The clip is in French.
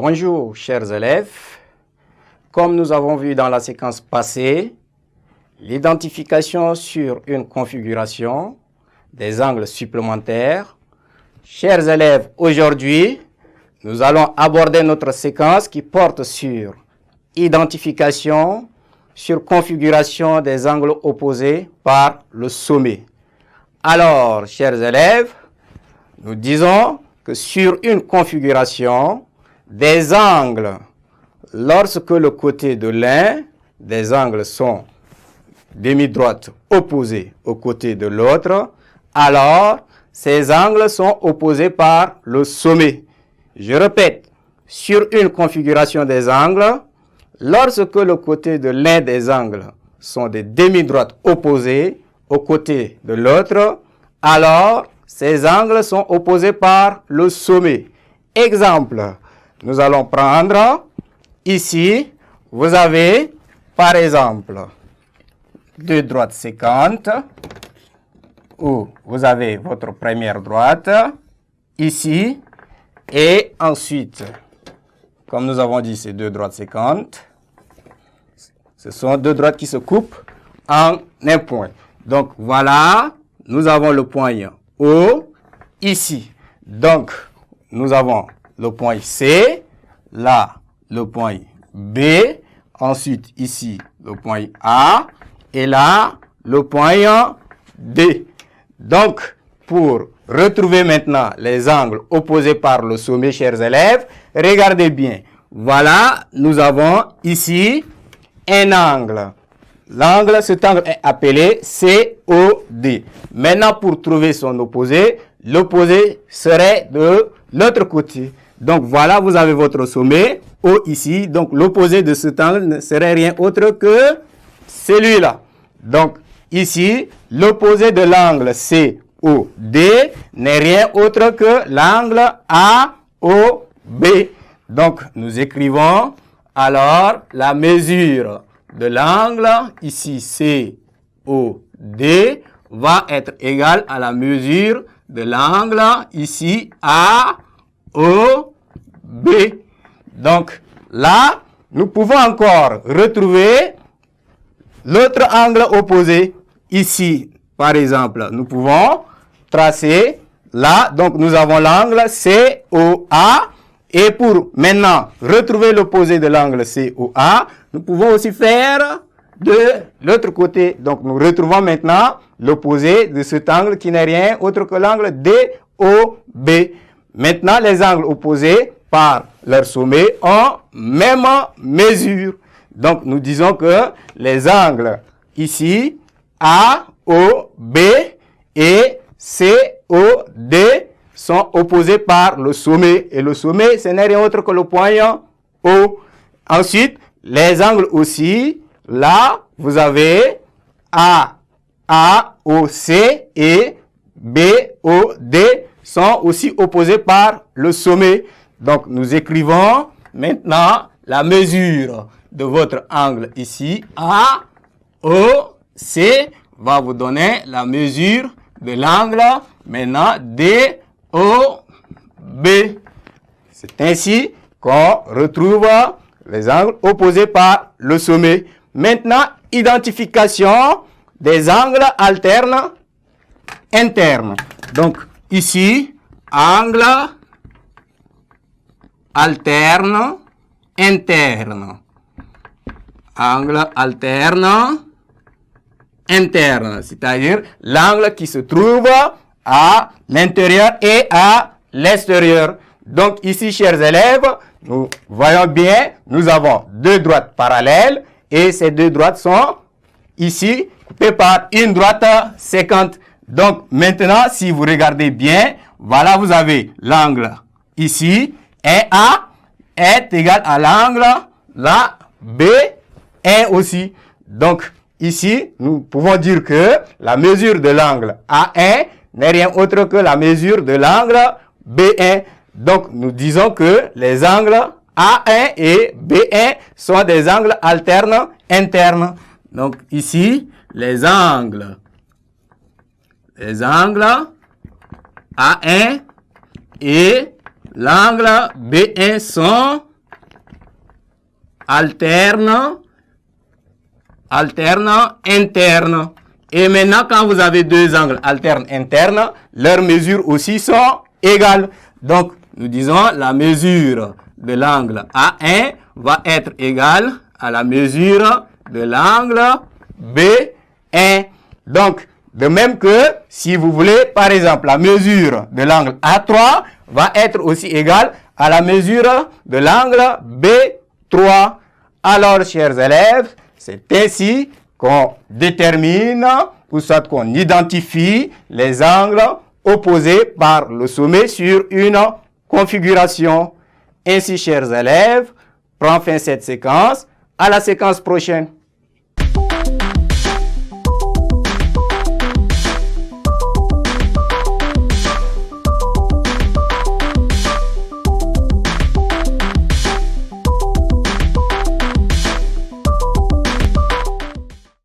Bonjour chers élèves, comme nous avons vu dans la séquence passée, l'identification sur une configuration des angles supplémentaires. Chers élèves, aujourd'hui, nous allons aborder notre séquence qui porte sur identification sur configuration des angles opposés par le sommet. Alors, chers élèves, nous disons que sur une configuration des angles, lorsque le côté de l'un des angles sont demi-droites opposées au côté de l'autre, alors ces angles sont opposés par le sommet. Je répète, sur une configuration des angles, lorsque le côté de l'un des angles sont des demi-droites opposées au côté de l'autre, alors ces angles sont opposés par le sommet. Exemple, nous allons prendre ici, vous avez par exemple deux droites séquentes où vous avez votre première droite ici et ensuite, comme nous avons dit, ces deux droites séquentes, ce sont deux droites qui se coupent en un point. Donc voilà, nous avons le point O ici. Donc nous avons le point C, là le point B, ensuite ici le point A et là le point D. Donc pour retrouver maintenant les angles opposés par le sommet, chers élèves, regardez bien. Voilà, nous avons ici un angle. Cet angle est appelé COD. Maintenant, pour trouver son opposé, l'opposé serait de l'autre côté. Donc voilà, vous avez votre sommet O ici. Donc l'opposé de cet angle ne serait rien autre que celui-là. Donc ici, l'opposé de l'angle COD n'est rien autre que l'angle AOB. Donc nous écrivons alors la mesure de l'angle ici COD va être égale à la mesure de l'angle ici AOB. Donc là, nous pouvons encore retrouver l'autre angle opposé. Ici, par exemple, nous pouvons tracer là, donc nous avons l'angle COA. Et pour maintenant retrouver l'opposé de l'angle COA, nous pouvons aussi faire de l'autre côté. Donc nous retrouvons maintenant l'opposé de cet angle qui n'est rien autre que l'angle DOB. Maintenant les angles opposés par leur sommet ont même mesure. Donc nous disons que les angles ici AOB et COD sont opposés par le sommet. Et le sommet, ce n'est rien autre que le point O. Ensuite, les angles aussi, là, vous avez AOC et BOD sont aussi opposés par le sommet. Donc, nous écrivons maintenant la mesure de votre angle ici. AOC va vous donner la mesure de l'angle maintenant DOB. C'est ainsi qu'on retrouve les angles opposés par le sommet. Maintenant, identification des angles alternes internes. Donc, ici, angle alterne interne. Angle alterne interne, c'est-à-dire l'angle qui se trouve à l'intérieur et à l'extérieur. Donc ici, chers élèves, nous voyons bien, nous avons deux droites parallèles et ces deux droites sont ici coupées par une droite séquente. Donc maintenant, si vous regardez bien, voilà, vous avez l'angle ici, 1A est égal à l'angle là, B1 aussi. Donc ici, nous pouvons dire que la mesure de l'angle A1 n'est rien autre que la mesure de l'angle B1. Donc, nous disons que les angles A1 et B1 sont des angles alternes internes. Donc, ici, les angles A1 et l'angle B1 sont alterne, interne. Et maintenant, quand vous avez deux angles alternes internes, leurs mesures aussi sont égales. Donc, nous disons la mesure de l'angle A1 va être égale à la mesure de l'angle B1. Donc, de même que si vous voulez, par exemple, la mesure de l'angle A3 va être aussi égale à la mesure de l'angle B3. Alors, chers élèves, c'est ainsi qu'on détermine ou soit qu'on identifie les angles opposés par le sommet sur une configuration. Ainsi, chers élèves, prend fin cette séquence. À la séquence prochaine.